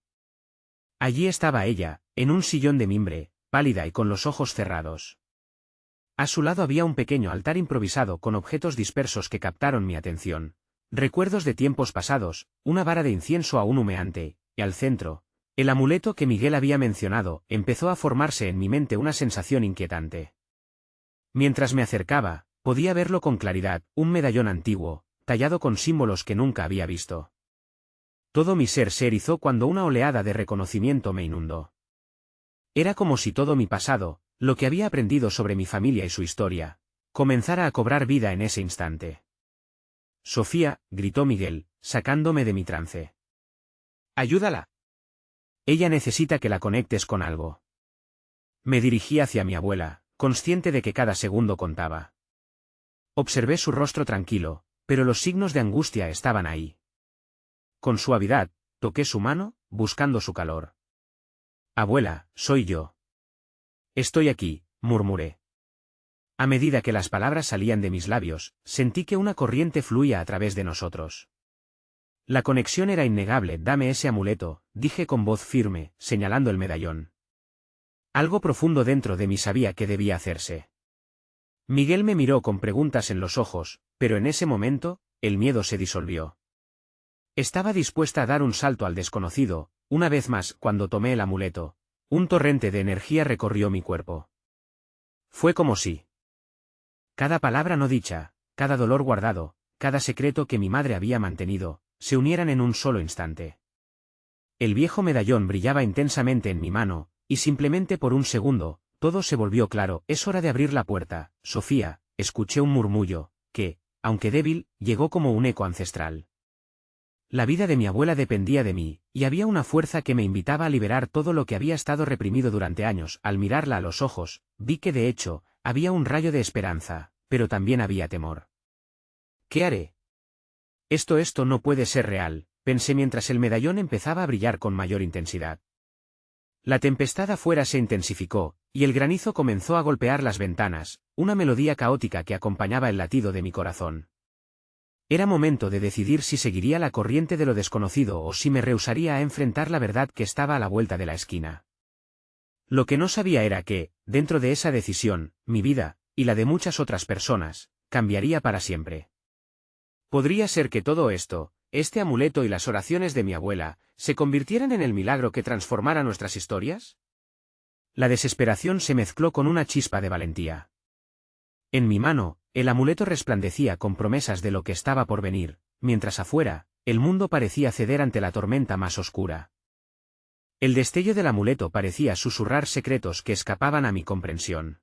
Allí estaba ella, en un sillón de mimbre, pálida y con los ojos cerrados. A su lado había un pequeño altar improvisado con objetos dispersos que captaron mi atención. Recuerdos de tiempos pasados, una vara de incienso aún humeante, y al centro, el amuleto que Miguel había mencionado. Empezó a formarse en mi mente una sensación inquietante. Mientras me acercaba, podía verlo con claridad, un medallón antiguo, tallado con símbolos que nunca había visto. Todo mi ser se erizó cuando una oleada de reconocimiento me inundó. Era como si todo mi pasado, lo que había aprendido sobre mi familia y su historia, comenzara a cobrar vida en ese instante. Sofía, gritó Miguel, sacándome de mi trance. Ayúdala. Ella necesita que la conectes con algo. Me dirigí hacia mi abuela, consciente de que cada segundo contaba. Observé su rostro tranquilo, pero los signos de angustia estaban ahí. Con suavidad, toqué su mano, buscando su calor. Abuela, soy yo. Estoy aquí, murmuré. A medida que las palabras salían de mis labios, sentí que una corriente fluía a través de nosotros. La conexión era innegable. Dame ese amuleto, dije con voz firme, señalando el medallón. Algo profundo dentro de mí sabía que debía hacerse. Miguel me miró con preguntas en los ojos, pero en ese momento, el miedo se disolvió. Estaba dispuesta a dar un salto al desconocido. Una vez más, cuando tomé el amuleto, un torrente de energía recorrió mi cuerpo. Fue como si cada palabra no dicha, cada dolor guardado, cada secreto que mi madre había mantenido, se unieran en un solo instante. El viejo medallón brillaba intensamente en mi mano, y simplemente por un segundo, todo se volvió claro. Es hora de abrir la puerta, Sofía, escuché un murmullo, que, aunque débil, llegó como un eco ancestral. La vida de mi abuela dependía de mí, y había una fuerza que me invitaba a liberar todo lo que había estado reprimido durante años. Al mirarla a los ojos, vi que de hecho, había un rayo de esperanza, pero también había temor. ¿Qué haré? Esto no puede ser real, pensé mientras el medallón empezaba a brillar con mayor intensidad. La tempestad afuera se intensificó, y el granizo comenzó a golpear las ventanas, una melodía caótica que acompañaba el latido de mi corazón. Era momento de decidir si seguiría la corriente de lo desconocido o si me rehusaría a enfrentar la verdad que estaba a la vuelta de la esquina. Lo que no sabía era que, dentro de esa decisión, mi vida, y la de muchas otras personas, cambiaría para siempre. Podría ser que todo esto, este amuleto y las oraciones de mi abuela, se convirtieran en el milagro que transformara nuestras historias. La desesperación se mezcló con una chispa de valentía. En mi mano, el amuleto resplandecía con promesas de lo que estaba por venir, mientras afuera, el mundo parecía ceder ante la tormenta más oscura. El destello del amuleto parecía susurrar secretos que escapaban a mi comprensión.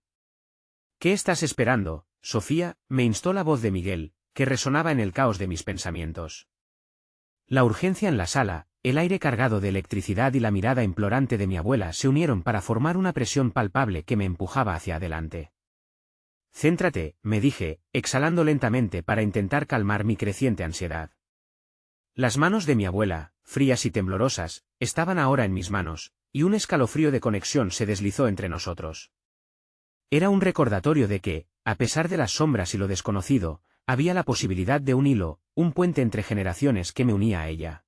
¿Qué estás esperando, Sofía?, me instó la voz de Miguel, que resonaba en el caos de mis pensamientos. La urgencia en la sala, el aire cargado de electricidad y la mirada implorante de mi abuela se unieron para formar una presión palpable que me empujaba hacia adelante. Céntrate, me dije, exhalando lentamente para intentar calmar mi creciente ansiedad. Las manos de mi abuela, frías y temblorosas, estaban ahora en mis manos, y un escalofrío de conexión se deslizó entre nosotros. Era un recordatorio de que, a pesar de las sombras y lo desconocido, había la posibilidad de un hilo, un puente entre generaciones que me unía a ella.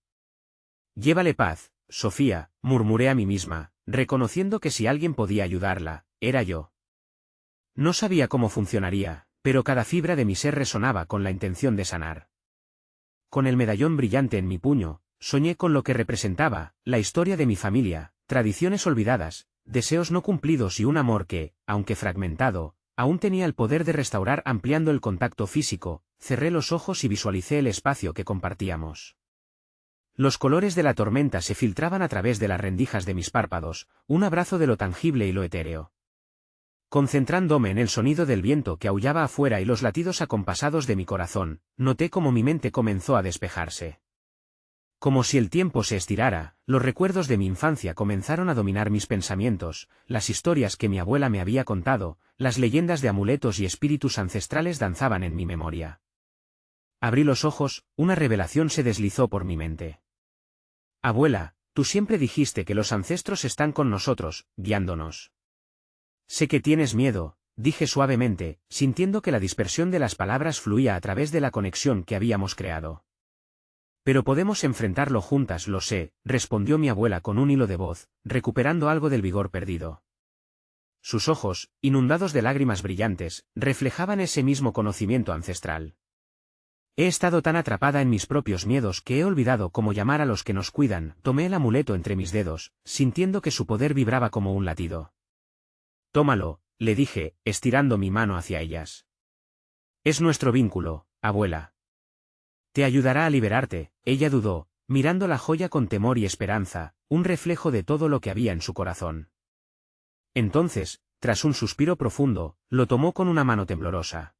Llévale paz, Sofía, murmuré a mí misma, reconociendo que si alguien podía ayudarla, era yo. No sabía cómo funcionaría, pero cada fibra de mi ser resonaba con la intención de sanar. Con el medallón brillante en mi puño, soñé con lo que representaba, la historia de mi familia, tradiciones olvidadas, deseos no cumplidos y un amor que, aunque fragmentado, aún tenía el poder de restaurar ampliando el contacto físico. Cerré los ojos y visualicé el espacio que compartíamos. Los colores de la tormenta se filtraban a través de las rendijas de mis párpados, un abrazo de lo tangible y lo etéreo. Concentrándome en el sonido del viento que aullaba afuera y los latidos acompasados de mi corazón, noté cómo mi mente comenzó a despejarse. Como si el tiempo se estirara, los recuerdos de mi infancia comenzaron a dominar mis pensamientos, las historias que mi abuela me había contado, las leyendas de amuletos y espíritus ancestrales danzaban en mi memoria. Abrí los ojos, una revelación se deslizó por mi mente. Abuela, tú siempre dijiste que los ancestros están con nosotros, guiándonos. Sé que tienes miedo, dije suavemente, sintiendo que la dispersión de las palabras fluía a través de la conexión que habíamos creado. Pero podemos enfrentarlo juntas, lo sé, respondió mi abuela con un hilo de voz, recuperando algo del vigor perdido. Sus ojos, inundados de lágrimas brillantes, reflejaban ese mismo conocimiento ancestral. He estado tan atrapada en mis propios miedos que he olvidado cómo llamar a los que nos cuidan. Tomé el amuleto entre mis dedos, sintiendo que su poder vibraba como un latido. Tómalo, le dije, estirando mi mano hacia ellas. Es nuestro vínculo, abuela. Te ayudará a liberarte. Ella dudó, mirando la joya con temor y esperanza, un reflejo de todo lo que había en su corazón. Entonces, tras un suspiro profundo, lo tomó con una mano temblorosa.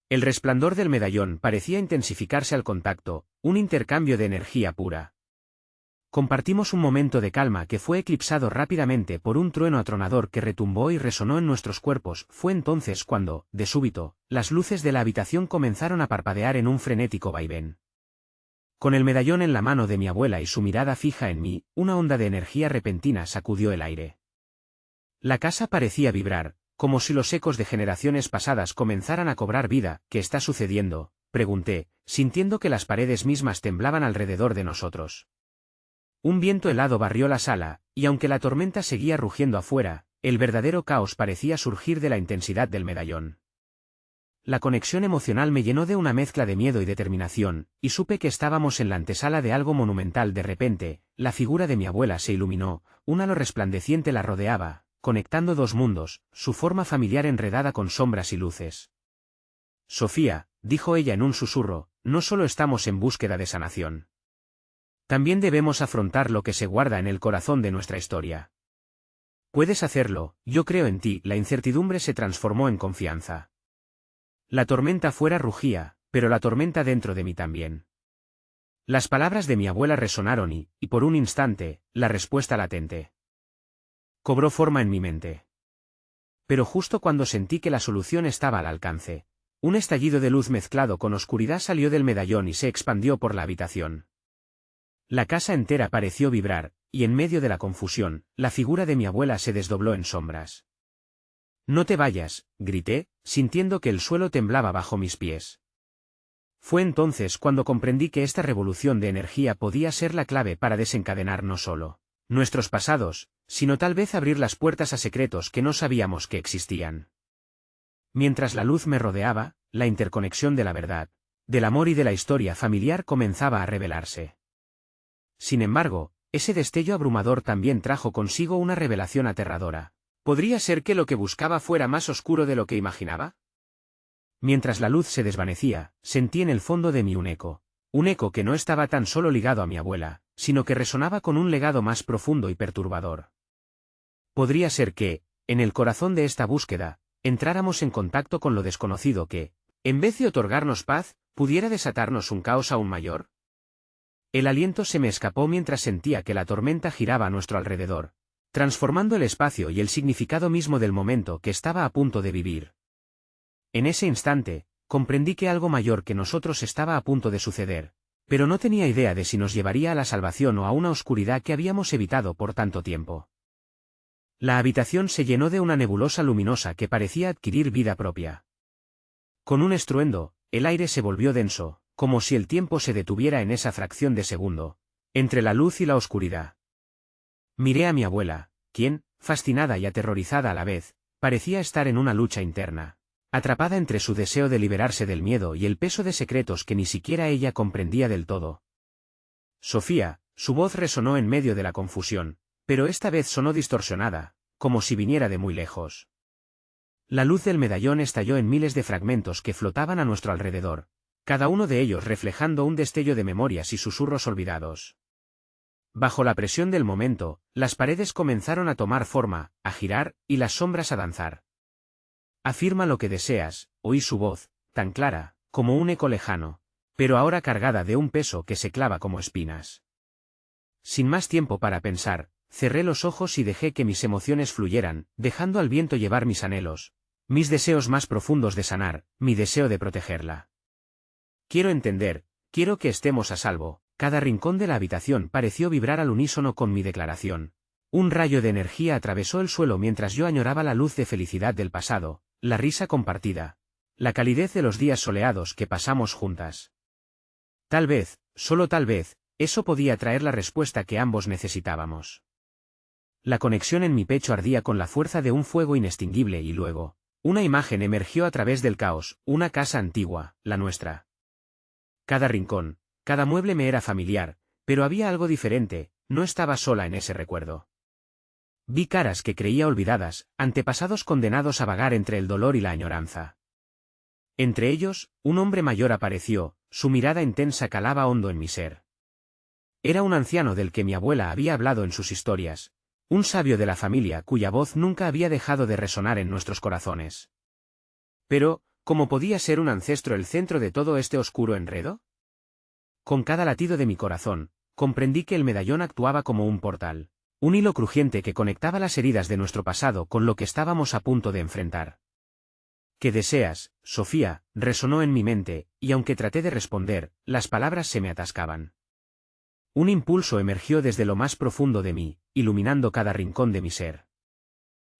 El resplandor del medallón parecía intensificarse al contacto, un intercambio de energía pura. Compartimos un momento de calma que fue eclipsado rápidamente por un trueno atronador que retumbó y resonó en nuestros cuerpos. Fue entonces cuando, de súbito, las luces de la habitación comenzaron a parpadear en un frenético vaivén. Con el medallón en la mano de mi abuela y su mirada fija en mí, una onda de energía repentina sacudió el aire. La casa parecía vibrar, como si los ecos de generaciones pasadas comenzaran a cobrar vida. ¿Qué está sucediendo?, pregunté, sintiendo que las paredes mismas temblaban alrededor de nosotros. Un viento helado barrió la sala, y aunque la tormenta seguía rugiendo afuera, el verdadero caos parecía surgir de la intensidad del medallón. La conexión emocional me llenó de una mezcla de miedo y determinación, y supe que estábamos en la antesala de algo monumental. De repente, la figura de mi abuela se iluminó, un halo resplandeciente la rodeaba, conectando dos mundos, su forma familiar enredada con sombras y luces. Sofía, dijo ella en un susurro, no solo estamos en búsqueda de sanación. También debemos afrontar lo que se guarda en el corazón de nuestra historia. Puedes hacerlo, yo creo en ti. La incertidumbre se transformó en confianza. La tormenta fuera rugía, pero la tormenta dentro de mí también. Las palabras de mi abuela resonaron y, por un instante, la respuesta latente cobró forma en mi mente. Pero justo cuando sentí que la solución estaba al alcance, un estallido de luz mezclado con oscuridad salió del medallón y se expandió por la habitación. La casa entera pareció vibrar, y en medio de la confusión, la figura de mi abuela se desdobló en sombras. No te vayas, grité, sintiendo que el suelo temblaba bajo mis pies. Fue entonces cuando comprendí que esta revolución de energía podía ser la clave para desencadenar no solo nuestros pasados, sino tal vez abrir las puertas a secretos que no sabíamos que existían. Mientras la luz me rodeaba, la interconexión de la verdad, del amor y de la historia familiar comenzaba a revelarse. Sin embargo, ese destello abrumador también trajo consigo una revelación aterradora. ¿Podría ser que lo que buscaba fuera más oscuro de lo que imaginaba? Mientras la luz se desvanecía, sentí en el fondo de mí un eco que no estaba tan solo ligado a mi abuela, sino que resonaba con un legado más profundo y perturbador. Podría ser que, en el corazón de esta búsqueda, entráramos en contacto con lo desconocido que, en vez de otorgarnos paz, pudiera desatarnos un caos aún mayor. El aliento se me escapó mientras sentía que la tormenta giraba a nuestro alrededor, transformando el espacio y el significado mismo del momento que estaba a punto de vivir. En ese instante, comprendí que algo mayor que nosotros estaba a punto de suceder, pero no tenía idea de si nos llevaría a la salvación o a una oscuridad que habíamos evitado por tanto tiempo. La habitación se llenó de una nebulosa luminosa que parecía adquirir vida propia. Con un estruendo, el aire se volvió denso, como si el tiempo se detuviera en esa fracción de segundo, entre la luz y la oscuridad. Miré a mi abuela, quien, fascinada y aterrorizada a la vez, parecía estar en una lucha interna, atrapada entre su deseo de liberarse del miedo y el peso de secretos que ni siquiera ella comprendía del todo. Sofía, su voz resonó en medio de la confusión, pero esta vez sonó distorsionada, como si viniera de muy lejos. La luz del medallón estalló en miles de fragmentos que flotaban a nuestro alrededor, cada uno de ellos reflejando un destello de memorias y susurros olvidados. Bajo la presión del momento, las paredes comenzaron a tomar forma, a girar, y las sombras a danzar. Afirma lo que deseas, oí su voz, tan clara, como un eco lejano, pero ahora cargada de un peso que se clava como espinas. Sin más tiempo para pensar, cerré los ojos y dejé que mis emociones fluyeran, dejando al viento llevar mis anhelos, mis deseos más profundos de sanar, mi deseo de protegerla. Quiero entender, quiero que estemos a salvo. Cada rincón de la habitación pareció vibrar al unísono con mi declaración. Un rayo de energía atravesó el suelo mientras yo añoraba la luz de felicidad del pasado, la risa compartida, la calidez de los días soleados que pasamos juntas. Tal vez, solo tal vez, eso podía traer la respuesta que ambos necesitábamos. La conexión en mi pecho ardía con la fuerza de un fuego inextinguible y luego, una imagen emergió a través del caos, una casa antigua, la nuestra. Cada rincón, cada mueble me era familiar, pero había algo diferente, no estaba sola en ese recuerdo. Vi caras que creía olvidadas, antepasados condenados a vagar entre el dolor y la añoranza. Entre ellos, un hombre mayor apareció, su mirada intensa calaba hondo en mi ser. Era un anciano del que mi abuela había hablado en sus historias, un sabio de la familia cuya voz nunca había dejado de resonar en nuestros corazones. Pero, ¿cómo podía ser un ancestro el centro de todo este oscuro enredo? Con cada latido de mi corazón, comprendí que el medallón actuaba como un portal, un hilo crujiente que conectaba las heridas de nuestro pasado con lo que estábamos a punto de enfrentar. ¿Qué deseas, Sofía?, resonó en mi mente, y aunque traté de responder, las palabras se me atascaban. Un impulso emergió desde lo más profundo de mí, iluminando cada rincón de mi ser.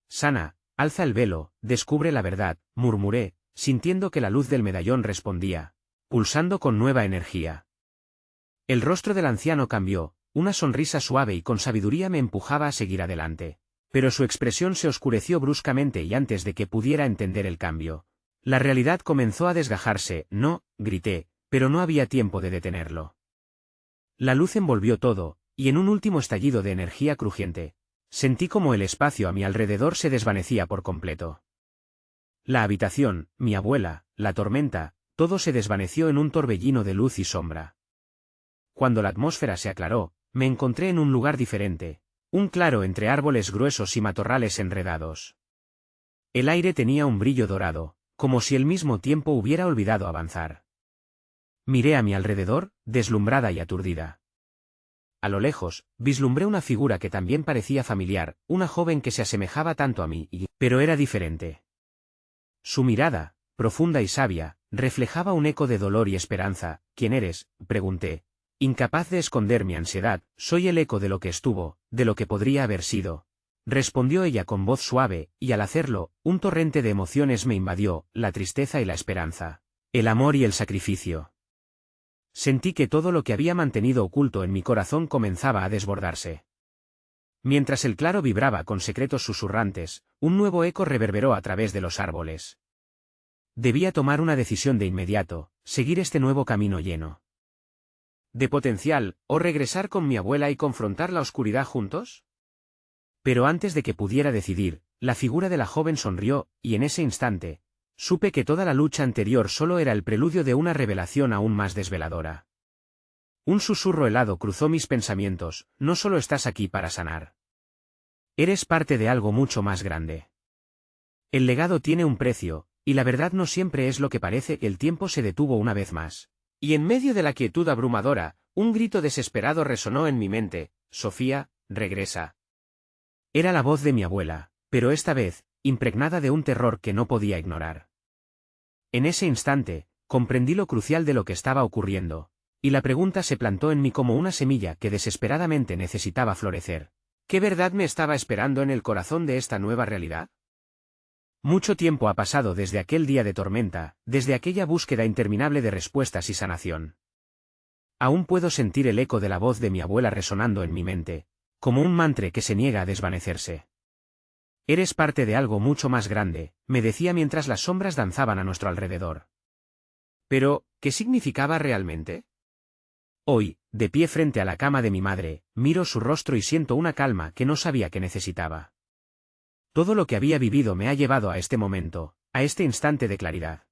Sana, alza el velo, descubre la verdad, murmuré, sintiendo que la luz del medallón respondía, pulsando con nueva energía. El rostro del anciano cambió, una sonrisa suave y con sabiduría me empujaba a seguir adelante, pero su expresión se oscureció bruscamente y antes de que pudiera entender el cambio, la realidad comenzó a desgajarse. No, grité, pero no había tiempo de detenerlo. La luz envolvió todo, y en un último estallido de energía crujiente, sentí como el espacio a mi alrededor se desvanecía por completo. La habitación, mi abuela, la tormenta, todo se desvaneció en un torbellino de luz y sombra. Cuando la atmósfera se aclaró, me encontré en un lugar diferente, un claro entre árboles gruesos y matorrales enredados. El aire tenía un brillo dorado, como si el mismo tiempo hubiera olvidado avanzar. Miré a mi alrededor, deslumbrada y aturdida. A lo lejos, vislumbré una figura que también parecía familiar, una joven que se asemejaba tanto a mí, pero era diferente. Su mirada, profunda y sabia, reflejaba un eco de dolor y esperanza. ¿Quién eres?, pregunté. Incapaz de esconder mi ansiedad, soy el eco de lo que estuvo, de lo que podría haber sido, respondió ella con voz suave, y al hacerlo, un torrente de emociones me invadió, la tristeza y la esperanza, el amor y el sacrificio. Sentí que todo lo que había mantenido oculto en mi corazón comenzaba a desbordarse. Mientras el claro vibraba con secretos susurrantes, un nuevo eco reverberó a través de los árboles. Debía tomar una decisión de inmediato, seguir este nuevo camino lleno de potencial, o regresar con mi abuela y confrontar la oscuridad juntos. Pero antes de que pudiera decidir, la figura de la joven sonrió, y en ese instante, supe que toda la lucha anterior solo era el preludio de una revelación aún más desveladora. Un susurro helado cruzó mis pensamientos: no solo estás aquí para sanar. Eres parte de algo mucho más grande. El legado tiene un precio, y la verdad no siempre es lo que parece. El tiempo se detuvo una vez más. Y en medio de la quietud abrumadora, Un grito desesperado resonó en mi mente: Sofía, regresa. Era la voz de mi abuela, pero esta vez, impregnada de un terror que no podía ignorar. En ese instante, comprendí lo crucial de lo que estaba ocurriendo, y la pregunta se plantó en mí como una semilla que desesperadamente necesitaba florecer. ¿Qué verdad me estaba esperando en el corazón de esta nueva realidad? Mucho tiempo ha pasado desde aquel día de tormenta, desde aquella búsqueda interminable de respuestas y sanación. Aún puedo sentir el eco de la voz de mi abuela resonando en mi mente, como un mantra que se niega a desvanecerse. Eres parte de algo mucho más grande, me decía mientras las sombras danzaban a nuestro alrededor. Pero, ¿qué significaba realmente? Hoy, de pie frente a la cama de mi madre, miro su rostro y siento una calma que no sabía que necesitaba. Todo lo que había vivido me ha llevado a este momento, a este instante de claridad.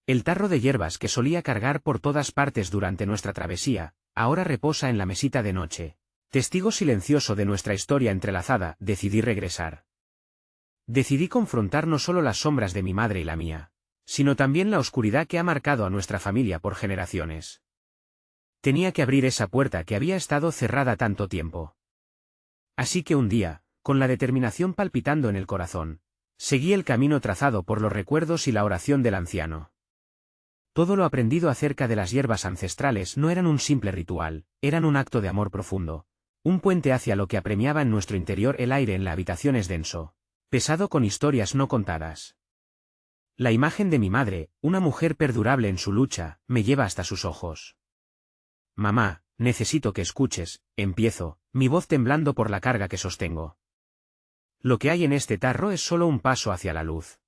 El tarro de hierbas que solía cargar por todas partes durante nuestra travesía, ahora reposa en la mesita de noche. Testigo silencioso de nuestra historia entrelazada, decidí regresar. Decidí confrontar no solo las sombras de mi madre y la mía, sino también la oscuridad que ha marcado a nuestra familia por generaciones. Tenía que abrir esa puerta que había estado cerrada tanto tiempo. Así que un día, con la determinación palpitando en el corazón, seguí el camino trazado por los recuerdos y la oración del anciano. Todo lo aprendido acerca de las hierbas ancestrales no eran un simple ritual, eran un acto de amor profundo, un puente hacia lo que apremiaba en nuestro interior. El aire en la habitación es denso, pesado con historias no contadas. La imagen de mi madre, una mujer perdurable en su lucha, me lleva hasta sus ojos. Mamá, necesito que escuches, empiezo, mi voz temblando por la carga que sostengo. Lo que hay en este tarro es solo un paso hacia la luz.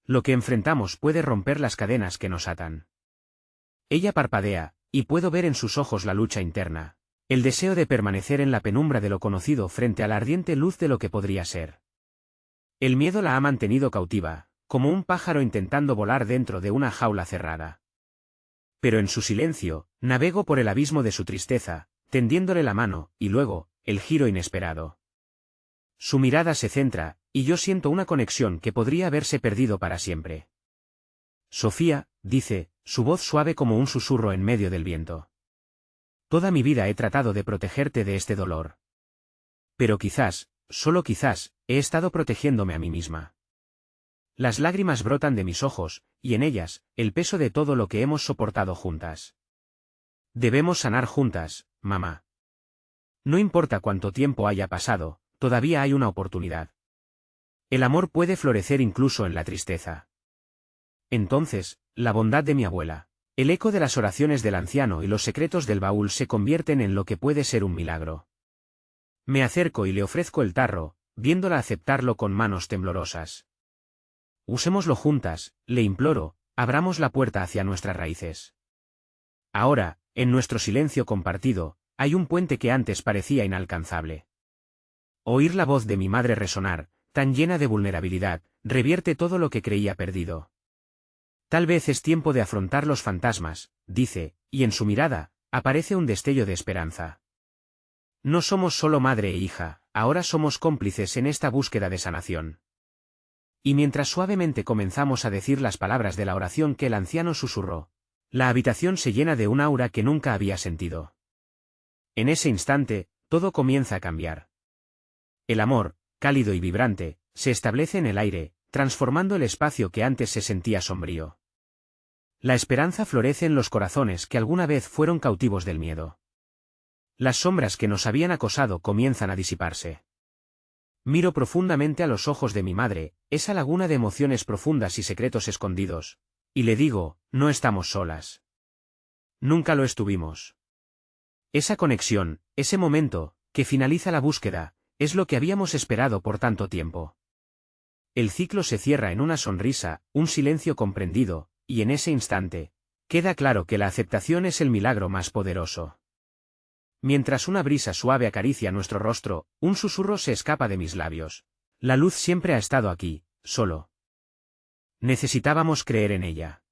Lo que enfrentamos puede romper las cadenas que nos atan. Ella parpadea, y puedo ver en sus ojos la lucha interna, el deseo de permanecer en la penumbra de lo conocido frente a la ardiente luz de lo que podría ser. El miedo la ha mantenido cautiva, como un pájaro intentando volar dentro de una jaula cerrada. Pero en su silencio, navego por el abismo de su tristeza, tendiéndole la mano, y luego, el giro inesperado. Su mirada se centra, y yo siento una conexión que podría haberse perdido para siempre. Sofía, dice, su voz suave como un susurro en medio del viento. Toda mi vida he tratado de protegerte de este dolor. Pero quizás, solo quizás, he estado protegiéndome a mí misma. Las lágrimas brotan de mis ojos, y en ellas, el peso de todo lo que hemos soportado juntas. Debemos sanar juntas, mamá. No importa cuánto tiempo haya pasado, todavía hay una oportunidad. El amor puede florecer incluso en la tristeza. Entonces, la bondad de mi abuela, el eco de las oraciones del anciano y los secretos del baúl se convierten en lo que puede ser un milagro. Me acerco y le ofrezco el tarro, viéndola aceptarlo con manos temblorosas. Usémoslo juntas, le imploro, abramos la puerta hacia nuestras raíces. Ahora, en nuestro silencio compartido, hay un puente que antes parecía inalcanzable. Oír la voz de mi madre resonar, tan llena de vulnerabilidad, revierte todo lo que creía perdido. Tal vez es tiempo de afrontar los fantasmas, dice, y en su mirada, aparece un destello de esperanza. No somos solo madre e hija, ahora somos cómplices en esta búsqueda de sanación. Y mientras suavemente comenzamos a decir las palabras de la oración que el anciano susurró, la habitación se llena de un aura que nunca había sentido. En ese instante, todo comienza a cambiar. El amor, cálido y vibrante, se establece en el aire, transformando el espacio que antes se sentía sombrío. La esperanza florece en los corazones que alguna vez fueron cautivos del miedo. Las sombras que nos habían acosado comienzan a disiparse. Miro profundamente a los ojos de mi madre, esa laguna de emociones profundas y secretos escondidos, y le digo, no estamos solas. Nunca lo estuvimos. Esa conexión, ese momento, que finaliza la búsqueda, es lo que habíamos esperado por tanto tiempo. El ciclo se cierra en una sonrisa, un silencio comprendido, y en ese instante, queda claro que la aceptación es el milagro más poderoso. Mientras una brisa suave acaricia nuestro rostro, un susurro se escapa de mis labios. La luz siempre ha estado aquí, solo necesitábamos creer en ella.